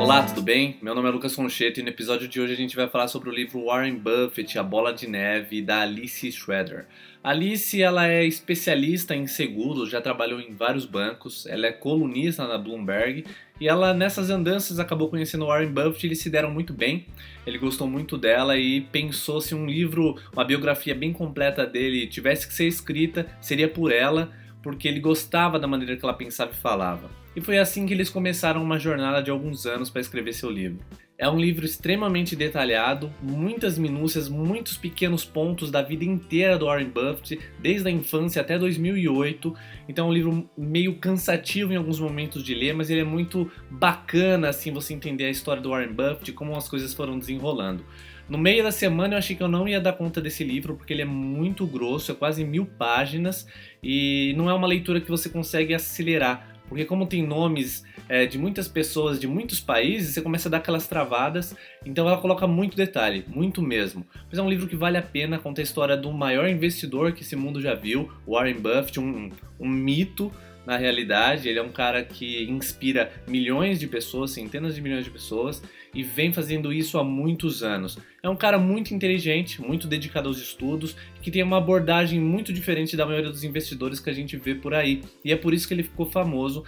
Olá, tudo bem? Meu nome é Lucas Concheto e no episódio de hoje a gente vai falar sobre o livro Warren Buffett, A Bola de Neve, da Alice Schroeder. A Alice, ela é especialista em seguros, já trabalhou em vários bancos, ela é colunista na Bloomberg e ela nessas andanças acabou conhecendo o Warren Buffett e eles se deram muito bem. Ele gostou muito dela e pensou se um livro, uma biografia bem completa dele tivesse que ser escrita, seria por ela, porque ele gostava da maneira que ela pensava e falava. E foi assim que eles começaram uma jornada de alguns anos para escrever seu livro. É um livro extremamente detalhado, muitas minúcias, muitos pequenos pontos da vida inteira do Warren Buffett, desde a infância até 2008. Então é um livro meio cansativo em alguns momentos de ler, mas ele é muito bacana assim você entender a história do Warren Buffett e como as coisas foram desenrolando. No meio da semana eu achei que eu não ia dar conta desse livro porque ele é muito grosso, é quase 1000 páginas e não é uma leitura que você consegue acelerar. Porque como tem nomes de muitas pessoas de muitos países, você começa a dar aquelas travadas, então ela coloca muito detalhe, muito mesmo. Mas é um livro que vale a pena, conta a história do maior investidor que esse mundo já viu, Warren Buffett, um mito na realidade. Ele é um cara que inspira milhões de pessoas, centenas de milhões de pessoas, e vem fazendo isso há muitos anos. É um cara muito inteligente, muito dedicado aos estudos, que tem uma abordagem muito diferente da maioria dos investidores que a gente vê por aí. E é por isso que ele ficou famoso,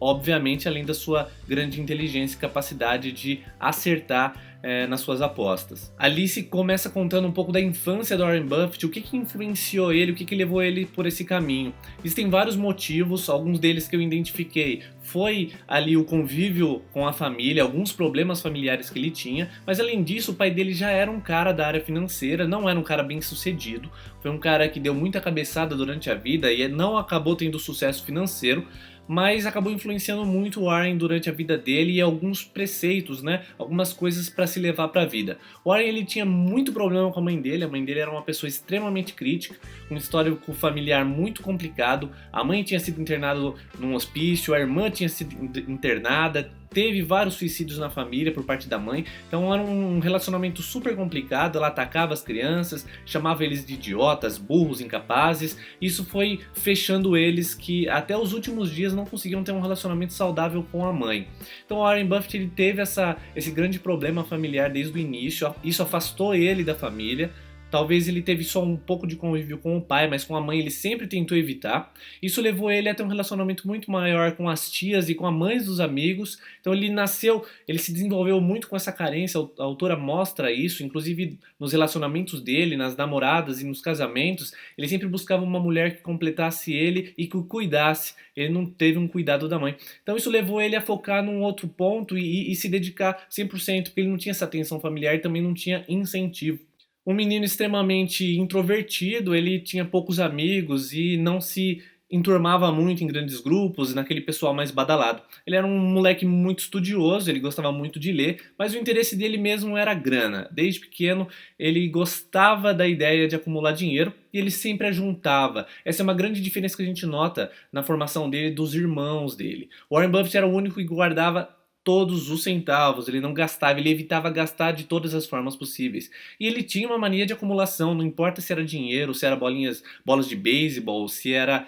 obviamente, além da sua grande inteligência e capacidade de acertar nas suas apostas. Alice começa contando um pouco da infância do Warren Buffett, o que influenciou ele, o que levou ele por esse caminho. Existem vários motivos, alguns deles que eu identifiquei. Foi ali o convívio com a família, alguns problemas familiares que ele tinha, mas além disso o pai dele já era um cara da área financeira, não era um cara bem sucedido, foi um cara que deu muita cabeçada durante a vida e não acabou tendo sucesso financeiro, mas acabou influenciando muito o Warren durante a vida dele e alguns preceitos, né? Algumas coisas para se levar para a vida. O Warren ele tinha muito problema com a mãe dele era uma pessoa extremamente crítica, um histórico familiar muito complicado. A mãe tinha sido internada num hospício, a irmã tinha sido internada, teve vários suicídios na família por parte da mãe, então era um relacionamento super complicado. Ela atacava as crianças, chamava eles de idiotas, burros, incapazes. Isso foi fechando eles que até os últimos dias não conseguiam ter um relacionamento saudável com a mãe. Então Warren Buffett ele teve esse grande problema familiar desde o início, isso afastou ele da família. Talvez ele teve só um pouco de convívio com o pai, mas com a mãe ele sempre tentou evitar. Isso levou ele a ter um relacionamento muito maior com as tias e com a mãe dos amigos. Então ele se desenvolveu muito com essa carência. A autora mostra isso, inclusive nos relacionamentos dele, nas namoradas e nos casamentos. Ele sempre buscava uma mulher que completasse ele e que o cuidasse. Ele não teve um cuidado da mãe. Então isso levou ele a focar num outro ponto e se dedicar 100%, porque ele não tinha essa atenção familiar e também não tinha incentivo. Um menino extremamente introvertido, ele tinha poucos amigos e não se enturmava muito em grandes grupos, naquele pessoal mais badalado. Ele era um moleque muito estudioso, ele gostava muito de ler, mas o interesse dele mesmo era a grana. Desde pequeno, ele gostava da ideia de acumular dinheiro e ele sempre ajuntava. Essa é uma grande diferença que a gente nota na formação dele dos irmãos dele. Warren Buffett era o único que guardava todos os centavos, ele não gastava, ele evitava gastar de todas as formas possíveis. E ele tinha uma mania de acumulação, não importa se era dinheiro, se era bolas de beisebol, se era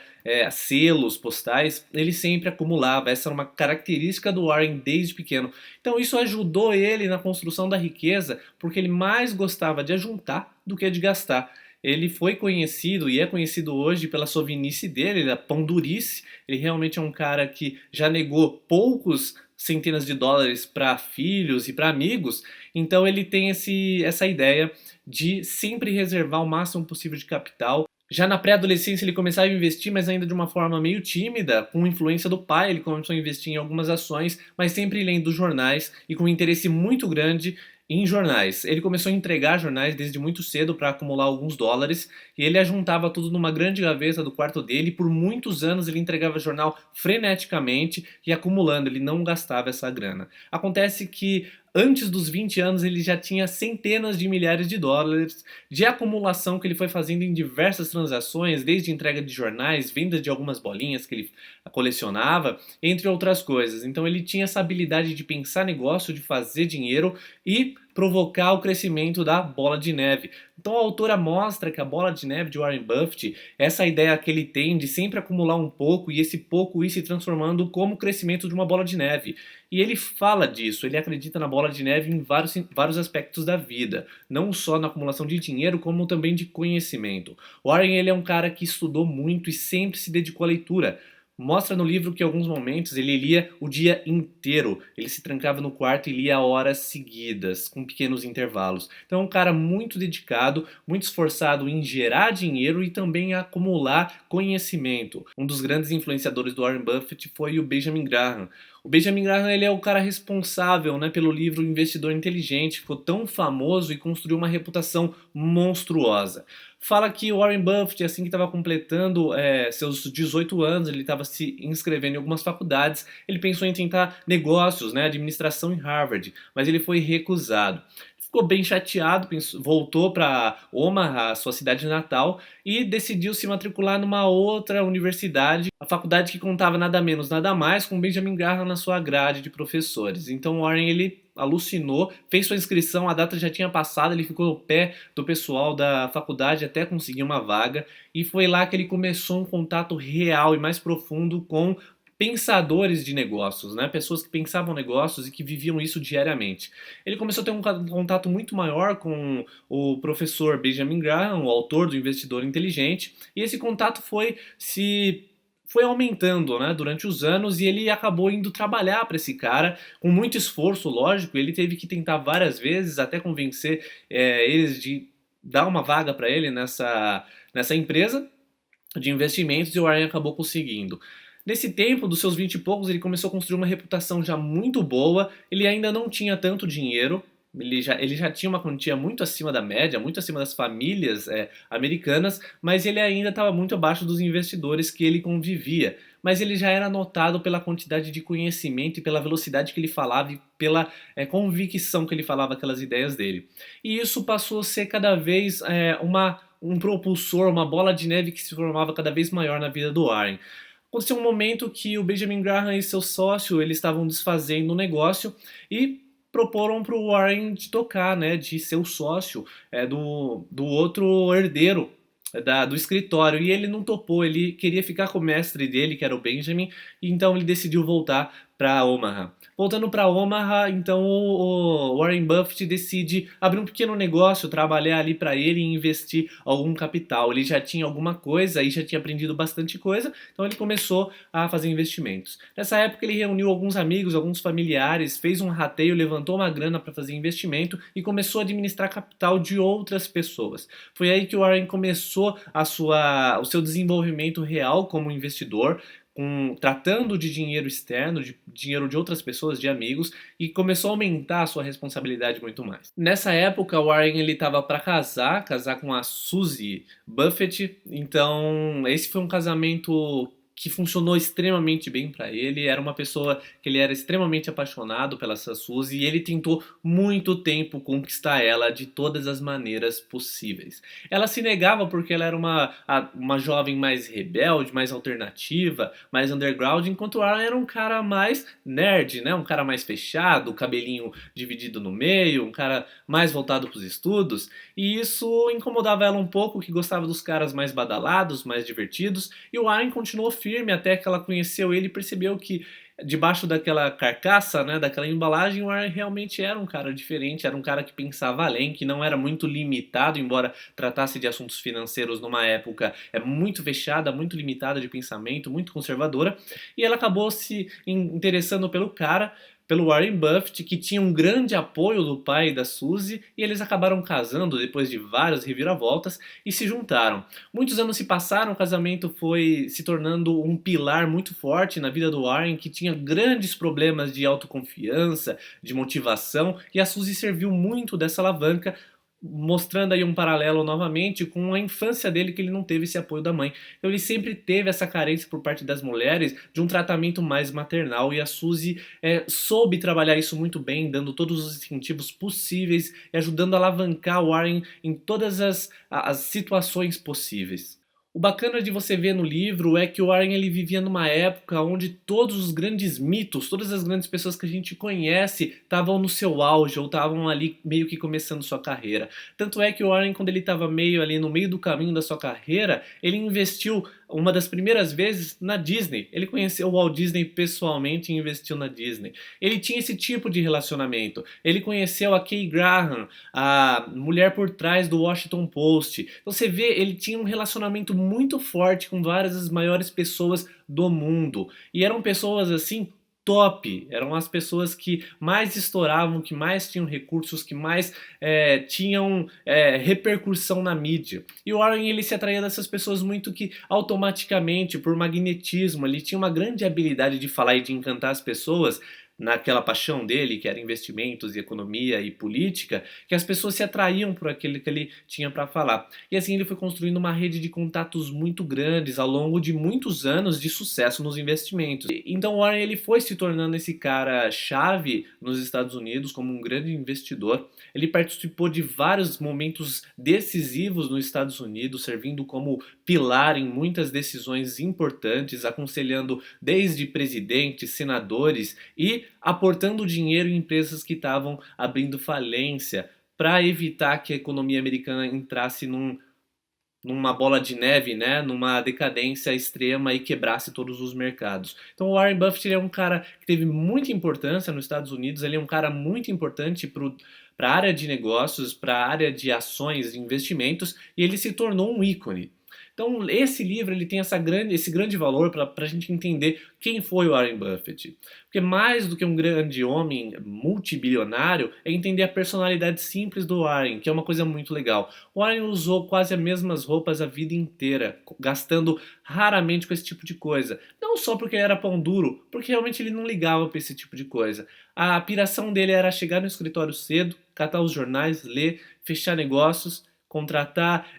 selos postais, ele sempre acumulava. Essa era uma característica do Warren desde pequeno. Então isso ajudou ele na construção da riqueza, porque ele mais gostava de ajuntar do que de gastar. Ele foi conhecido e é conhecido hoje pela sovinice dele, da pão-durice. Ele realmente é um cara que já negou poucos centenas de dólares para filhos e para amigos, então ele tem essa ideia de sempre reservar o máximo possível de capital. Já na pré-adolescência ele começava a investir, mas ainda de uma forma meio tímida, com influência do pai. Ele começou a investir em algumas ações, mas sempre lendo jornais e com um interesse muito grande em jornais. Ele começou a entregar jornais desde muito cedo para acumular alguns dólares e ele ajuntava tudo numa grande gaveta do quarto dele. Por muitos anos ele entregava jornal freneticamente e acumulando, ele não gastava essa grana. Acontece que antes dos 20 anos ele já tinha centenas de milhares de dólares de acumulação que ele foi fazendo em diversas transações, desde entrega de jornais, venda de algumas bolinhas que ele colecionava, entre outras coisas. Então ele tinha essa habilidade de pensar negócio, de fazer dinheiro e provocar o crescimento da bola de neve. Então a autora mostra que a bola de neve de Warren Buffett, essa ideia que ele tem de sempre acumular um pouco e esse pouco ir se transformando como o crescimento de uma bola de neve. E ele fala disso, ele acredita na bola de neve em vários aspectos da vida, não só na acumulação de dinheiro, como também de conhecimento. Warren ele é um cara que estudou muito e sempre se dedicou à leitura. Mostra no livro que em alguns momentos ele lia o dia inteiro, ele se trancava no quarto e lia horas seguidas, com pequenos intervalos. Então é um cara muito dedicado, muito esforçado em gerar dinheiro e também acumular conhecimento. Um dos grandes influenciadores do Warren Buffett foi o Benjamin Graham. O Benjamin Graham ele é o cara responsável, né, pelo livro Investidor Inteligente, ficou tão famoso e construiu uma reputação monstruosa. Fala que o Warren Buffett, assim que estava completando seus 18 anos, ele estava se inscrevendo em algumas faculdades, ele pensou em tentar negócios, né, administração em Harvard, mas ele foi recusado. Ficou bem chateado, voltou para Omaha, sua cidade natal, e decidiu se matricular numa outra universidade, a faculdade que contava nada menos, nada mais, com Benjamin Graham na sua grade de professores. Então Warren ele alucinou, fez sua inscrição, a data já tinha passado, ele ficou no pé do pessoal da faculdade até conseguir uma vaga, e foi lá que ele começou um contato real e mais profundo com pensadores de negócios, né? Pessoas que pensavam negócios e que viviam isso diariamente. Ele começou a ter um contato muito maior com o professor Benjamin Graham, o autor do Investidor Inteligente, e esse contato foi aumentando, né, durante os anos, e ele acabou indo trabalhar para esse cara com muito esforço, lógico. Ele teve que tentar várias vezes até convencer eles de dar uma vaga para ele nessa empresa de investimentos, e o Warren acabou conseguindo. Nesse tempo, dos seus 20 e poucos, ele começou a construir uma reputação já muito boa. Ele ainda não tinha tanto dinheiro, ele já tinha uma quantia muito acima da média, muito acima das famílias americanas, mas ele ainda estava muito abaixo dos investidores que ele convivia. Mas ele já era notado pela quantidade de conhecimento e pela velocidade que ele falava e pela convicção que ele falava aquelas ideias dele. E isso passou a ser cada vez um propulsor, uma bola de neve que se formava cada vez maior na vida do Warren. Aconteceu um momento que o Benjamin Graham e seu sócio eles estavam desfazendo o negócio e proporam para o Warren de tocar, né, de ser o sócio do outro herdeiro do escritório, e ele não topou, ele queria ficar com o mestre dele, que era o Benjamin, e então ele decidiu voltar para Omaha. Voltando para Omaha, então o Warren Buffett decide abrir um pequeno negócio, trabalhar ali para ele e investir algum capital. Ele já tinha alguma coisa e já tinha aprendido bastante coisa, então ele começou a fazer investimentos. Nessa época ele reuniu alguns amigos, alguns familiares, fez um rateio, levantou uma grana para fazer investimento e começou a administrar capital de outras pessoas. Foi aí que o Warren começou o seu desenvolvimento real como investidor, tratando de dinheiro externo, de dinheiro de outras pessoas, de amigos, e começou a aumentar a sua responsabilidade muito mais. Nessa época, o Warren ele estava para casar com a Suzy Buffett, então esse foi um casamento que funcionou extremamente bem para ele. Era uma pessoa que ele era extremamente apaixonado pela essa Suzy, e ele tentou muito tempo conquistar ela de todas as maneiras possíveis. Ela se negava porque ela era uma jovem mais rebelde, mais alternativa, mais underground, enquanto ela era um cara mais nerd, né? Um cara mais fechado, cabelinho dividido no meio, um cara mais voltado para os estudos, e isso incomodava ela um pouco, que gostava dos caras mais badalados, mais divertidos, e o Warren continuou firme até que ela conheceu ele e percebeu que debaixo daquela carcaça, né, daquela embalagem, o Warren realmente era um cara diferente, era um cara que pensava além, que não era muito limitado, embora tratasse de assuntos financeiros numa época muito fechada, muito limitada de pensamento, muito conservadora, e ela acabou se interessando pelo Warren Buffett, que tinha um grande apoio do pai da Suzy, e eles acabaram casando depois de várias reviravoltas e se juntaram. Muitos anos se passaram, o casamento foi se tornando um pilar muito forte na vida do Warren, que tinha grandes problemas de autoconfiança, de motivação, e a Suzy serviu muito dessa alavanca, mostrando aí um paralelo novamente com a infância dele, que ele não teve esse apoio da mãe. Então ele sempre teve essa carência por parte das mulheres de um tratamento mais maternal, e a Suzy soube trabalhar isso muito bem, dando todos os incentivos possíveis e ajudando a alavancar o Warren em todas as situações possíveis. O bacana de você ver no livro é que o Warren ele vivia numa época onde todos os grandes mitos, todas as grandes pessoas que a gente conhece estavam no seu auge ou estavam ali meio que começando sua carreira. Tanto é que o Warren, quando ele estava meio ali no meio do caminho da sua carreira, ele investiu uma das primeiras vezes na Disney. Ele conheceu o Walt Disney pessoalmente e investiu na Disney. Ele tinha esse tipo de relacionamento. Ele conheceu a Kay Graham, a mulher por trás do Washington Post. Então você vê, ele tinha um relacionamento muito forte com várias das maiores pessoas do mundo. E eram pessoas assim top, eram as pessoas que mais estouravam, que mais tinham recursos, que mais tinham repercussão na mídia. E o Warren ele se atraía dessas pessoas muito que automaticamente, por magnetismo, ele tinha uma grande habilidade de falar e de encantar as pessoas naquela paixão dele, que era investimentos e economia e política, que as pessoas se atraíam por aquilo que ele tinha para falar. E assim ele foi construindo uma rede de contatos muito grandes ao longo de muitos anos de sucesso nos investimentos. Então Warren ele foi se tornando esse cara chave nos Estados Unidos como um grande investidor. Ele participou de vários momentos decisivos nos Estados Unidos, servindo como pilar em muitas decisões importantes, aconselhando desde presidentes, senadores e aportando dinheiro em empresas que estavam abrindo falência para evitar que a economia americana entrasse numa bola de neve, né, numa decadência extrema e quebrasse todos os mercados. Então o Warren Buffett ele é um cara que teve muita importância nos Estados Unidos, ele é um cara muito importante para a área de negócios, para a área de ações, de investimentos, e ele se tornou um ícone. Então esse livro ele tem esse grande valor para a gente entender quem foi o Warren Buffett. Porque mais do que um grande homem multibilionário é entender a personalidade simples do Warren, que é uma coisa muito legal. O Warren usou quase as mesmas roupas a vida inteira, gastando raramente com esse tipo de coisa. Não só porque ele era pão duro, porque realmente ele não ligava para esse tipo de coisa. A piração dele era chegar no escritório cedo, catar os jornais, ler, fechar negócios, contratar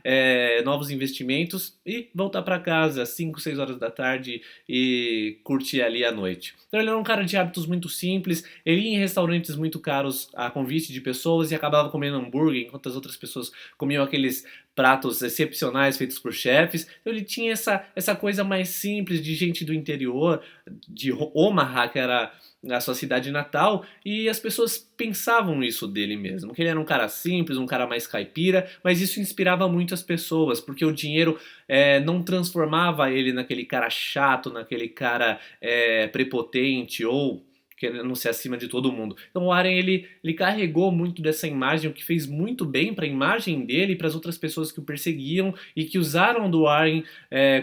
novos investimentos e voltar para casa às 5, 6 horas da tarde e curtir ali a noite. Então ele era um cara de hábitos muito simples, ele ia em restaurantes muito caros a convite de pessoas e acabava comendo hambúrguer, enquanto as outras pessoas comiam aqueles pratos excepcionais feitos por chefes. Então ele tinha essa coisa mais simples de gente do interior, de Omaha, que era a sua cidade natal, e as pessoas pensavam isso dele mesmo, que ele era um cara simples, um cara mais caipira, mas isso inspirava muito as pessoas, porque o dinheiro não transformava ele naquele cara chato, naquele cara prepotente ou querendo ser acima de todo mundo. Então o Warren ele carregou muito dessa imagem, o que fez muito bem para a imagem dele e para as outras pessoas que o perseguiam e que usaram do Warren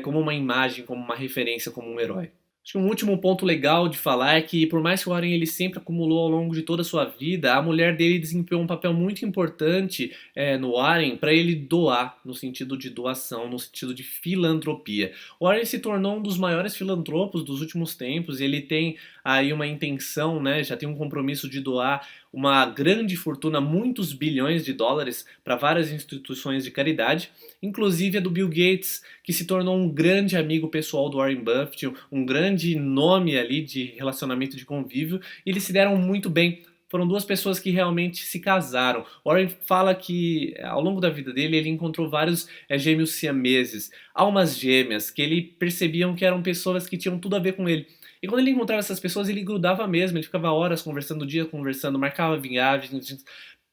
como uma imagem, como uma referência, como um herói. Acho que um último ponto legal de falar é que, por mais que o Warren ele sempre acumulou ao longo de toda a sua vida, a mulher dele desempenhou um papel muito importante no Warren para ele doar, no sentido de doação, no sentido de filantropia. O Warren se tornou um dos maiores filantropos dos últimos tempos e ele tem aí uma intenção, né, já tem um compromisso de doar uma grande fortuna, muitos bilhões de dólares, para várias instituições de caridade, inclusive a do Bill Gates, que se tornou um grande amigo pessoal do Warren Buffett, um grande nome ali de relacionamento de convívio, e eles se deram muito bem. Foram duas pessoas que realmente se casaram. Warren fala que ao longo da vida dele ele encontrou vários gêmeos siameses, almas gêmeas, que ele percebiam que eram pessoas que tinham tudo a ver com ele. E quando ele encontrava essas pessoas, ele grudava mesmo, ele ficava horas conversando, o dia conversando, marcava viagens,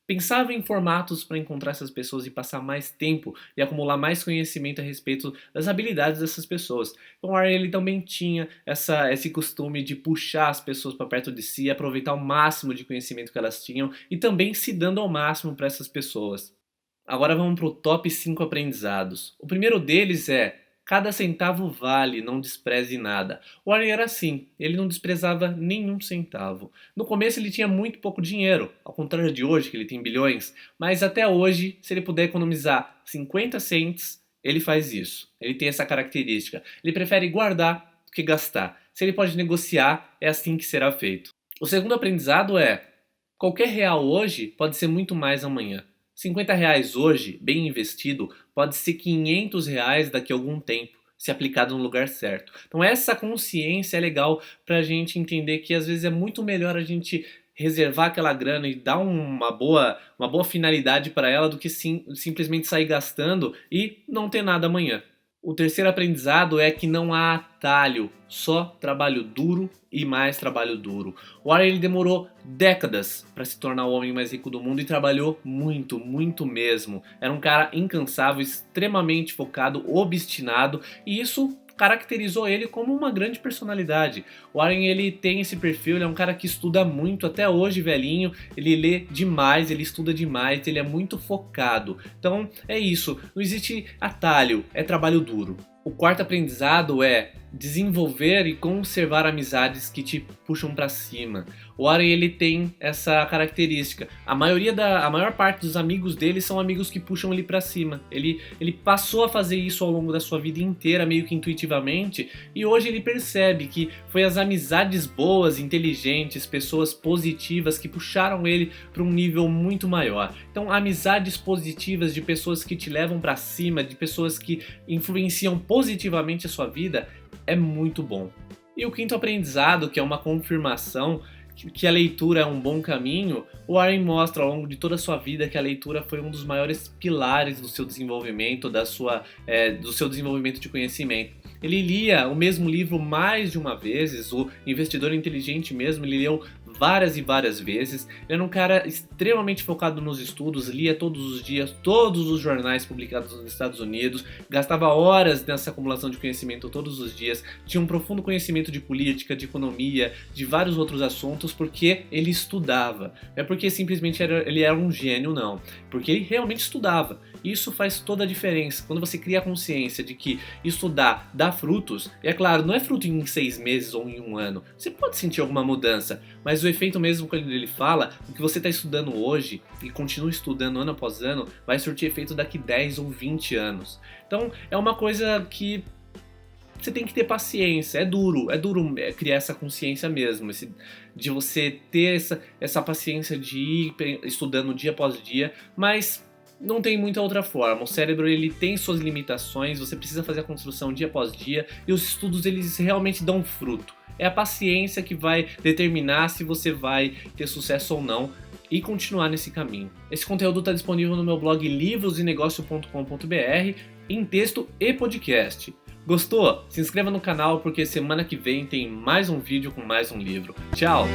pensava em formatos para encontrar essas pessoas e passar mais tempo e acumular mais conhecimento a respeito das habilidades dessas pessoas. Então o Warren ele também tinha esse costume de puxar as pessoas para perto de si, aproveitar o máximo de conhecimento que elas tinham e também se dando ao máximo para essas pessoas. Agora vamos para o top 5 aprendizados. O primeiro deles é: cada centavo vale, não despreze nada. O Warren era assim, ele não desprezava nenhum centavo. No começo ele tinha muito pouco dinheiro, ao contrário de hoje que ele tem bilhões, mas até hoje, se ele puder economizar 50 cents, ele faz isso. Ele tem essa característica. Ele prefere guardar do que gastar. Se ele pode negociar, é assim que será feito. O segundo aprendizado é: qualquer real hoje pode ser muito mais amanhã. R$ 50 hoje, bem investido, pode ser R$ 500 daqui a algum tempo, se aplicado no lugar certo. Então essa consciência é legal para a gente entender que às vezes é muito melhor a gente reservar aquela grana e dar uma boa finalidade para ela do que simplesmente sair gastando e não ter nada amanhã. O terceiro aprendizado é que não há atalho, só trabalho duro e mais trabalho duro. O Warren ele demorou décadas para se tornar o homem mais rico do mundo e trabalhou muito, muito mesmo. Era um cara incansável, extremamente focado, obstinado e isso caracterizou ele como uma grande personalidade. O Warren ele tem esse perfil, ele é um cara que estuda muito, até hoje velhinho, ele lê demais, ele estuda demais, ele é muito focado. Então é isso, não existe atalho, é trabalho duro. O quarto aprendizado é desenvolver e conservar amizades que te puxam para cima. O Warren ele tem essa característica. A maior parte dos amigos dele são amigos que puxam ele para cima. Ele passou a fazer isso ao longo da sua vida inteira, meio que intuitivamente, e hoje ele percebe que foi as amizades boas, inteligentes, pessoas positivas que puxaram ele para um nível muito maior. Então, amizades positivas de pessoas que te levam para cima, de pessoas que influenciam positivamente a sua vida, é muito bom. E o quinto aprendizado, que é uma confirmação que a leitura é um bom caminho, o Warren mostra ao longo de toda a sua vida que a leitura foi um dos maiores pilares do seu desenvolvimento, do seu desenvolvimento de conhecimento. Ele lia o mesmo livro mais de uma vez, o Investidor Inteligente mesmo, ele leu várias e várias vezes. Ele era um cara extremamente focado nos estudos, lia todos os dias todos os jornais publicados nos Estados Unidos, gastava horas nessa acumulação de conhecimento todos os dias, tinha um profundo conhecimento de política, de economia, de vários outros assuntos, porque ele estudava. Não é porque simplesmente ele era um gênio, não. Porque ele realmente estudava. Isso faz toda a diferença. Quando você cria a consciência de que estudar dá frutos, e é claro, não é fruto em 6 meses ou em um ano, você pode sentir alguma mudança, mas o efeito mesmo, quando ele fala, o que você está estudando hoje e continua estudando ano após ano, vai surtir efeito daqui 10 ou 20 anos. Então é uma coisa que você tem que ter paciência, é duro criar essa consciência mesmo, de você ter essa paciência de ir estudando dia após dia, mas não tem muita outra forma. O cérebro ele tem suas limitações, você precisa fazer a construção dia após dia e os estudos eles realmente dão fruto. É a paciência que vai determinar se você vai ter sucesso ou não e continuar nesse caminho. Esse conteúdo está disponível no meu blog livrosenegócio.com.br em texto e podcast. Gostou? Se inscreva no canal porque semana que vem tem mais um vídeo com mais um livro. Tchau!